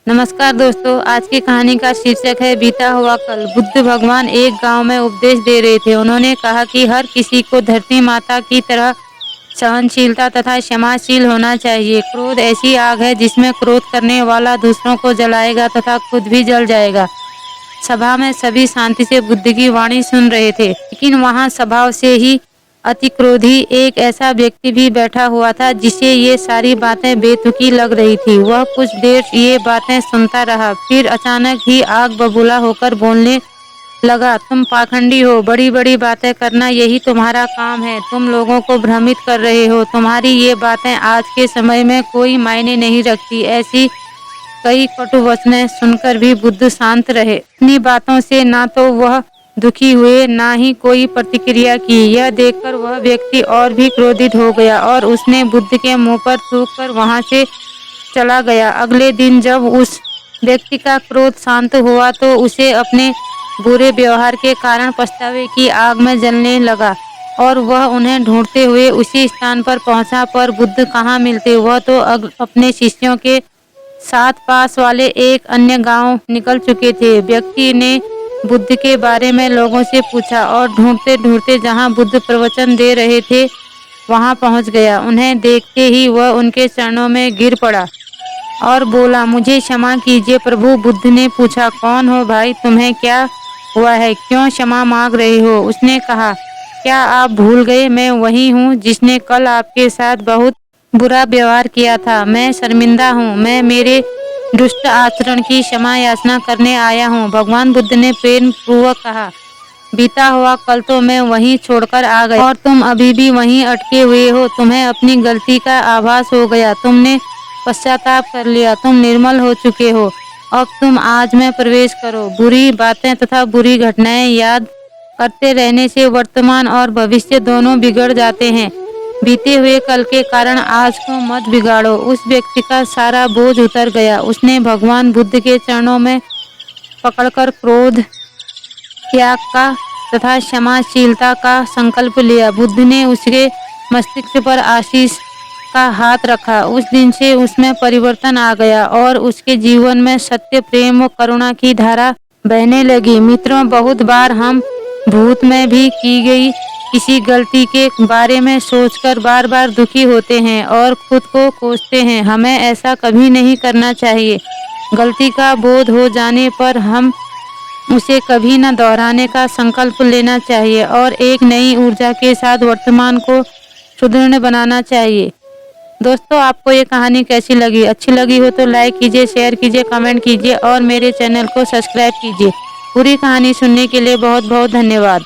नमस्कार दोस्तों, आज की कहानी का शीर्षक है बीता हुआ कल। बुद्ध भगवान एक गांव में उपदेश दे रहे थे। उन्होंने कहा कि हर किसी को धरती माता की तरह सहनशीलता तथा क्षमाशील होना चाहिए। क्रोध ऐसी आग है जिसमें क्रोध करने वाला दूसरों को जलाएगा तथा खुद भी जल जाएगा। सभा में सभी शांति से बुद्ध की वाणी सुन रहे थे, लेकिन वहां स्वभाव से ही अति क्रोधी एक ऐसा व्यक्ति भी बैठा हुआ था जिसे ये सारी बातें बेतुकी लग रही थी। वह कुछ देर ये बातें सुनता रहा, फिर अचानक ही आग बबूला होकर बोलने लगा, तुम पाखंडी हो, बड़ी बड़ी बातें करना यही तुम्हारा काम है। तुम लोगों को भ्रमित कर रहे हो। तुम्हारी ये बातें आज के समय में कोई मायने नहीं रखती। ऐसी कई कटु वचनें सुनकर भी बुद्ध शांत रहे। अपनी बातों से ना तो वह दुखी हुए, ना ही कोई प्रतिक्रिया की। यह देखकर वह व्यक्ति और भी क्रोधित हो गया और उसने बुद्ध के मुंह पर थूककर वहां से चला गया। अगले दिन जब उस व्यक्ति का क्रोध शांत हुआ तो उसे अपने बुरे व्यवहार के कारण पछतावे की आग में जलने लगा और वह उन्हें ढूंढते हुए उसी स्थान पर पहुंचा। पर बुद्ध कहाँ मिलते, वह तो अपने शिष्यों के साथ पास वाले एक अन्य गांव निकल चुके थे। व्यक्ति ने बुद्ध के बारे में लोगों से पूछा और ढूंढते ढूंढते जहां बुद्ध प्रवचन दे रहे थे वहां पहुंच गया। उन्हें देखते ही वह उनके चरणों में गिर पड़ा और बोला, मुझे क्षमा कीजिए प्रभु। बुद्ध ने पूछा, कौन हो भाई, तुम्हें क्या हुआ है, क्यों क्षमा मांग रहे हो? उसने कहा, क्या आप भूल गए, मैं वही हूँ जिसने कल आपके साथ बहुत बुरा व्यवहार किया था। मैं शर्मिंदा हूँ, मैं मेरे दुष्ट आचरण की क्षमा याचना करने आया हूँ। भगवान बुद्ध ने प्रेम पूर्वक कहा, बीता हुआ कल तो मैं वहीं छोड़कर आ गया और तुम अभी भी वहीं अटके हुए हो। तुम्हें अपनी गलती का आभास हो गया, तुमने पश्चाताप कर लिया, तुम निर्मल हो चुके हो। अब तुम आज में प्रवेश करो। बुरी बातें तथा बुरी घटनाएं याद करते रहने से वर्तमान और भविष्य दोनों बिगड़ जाते हैं। बीते हुए कल के कारण आज को मत बिगाड़ो। उस व्यक्ति का सारा बोझ उतर गया। उसने भगवान बुद्ध के चरणों में पकड़कर क्रोध त्याग का तथा क्षमाशीलता का संकल्प लिया। बुद्ध ने उसके मस्तिष्क पर आशीष का हाथ रखा। उस दिन से उसमें परिवर्तन आ गया और उसके जीवन में सत्य, प्रेम व करुणा की धारा बहने लगी। मित्रों, बहुत बार हम भूत में भी की गई किसी गलती के बारे में सोचकर बार बार दुखी होते हैं और खुद को कोसते हैं। हमें ऐसा कभी नहीं करना चाहिए। गलती का बोध हो जाने पर हम उसे कभी न दोहराने का संकल्प लेना चाहिए और एक नई ऊर्जा के साथ वर्तमान को सुदृढ़ बनाना चाहिए। दोस्तों, आपको ये कहानी कैसी लगी? अच्छी लगी हो तो लाइक कीजिए, शेयर कीजिए, कमेंट कीजिए और मेरे चैनल को सब्सक्राइब कीजिए। पूरी कहानी सुनने के लिए बहुत बहुत धन्यवाद।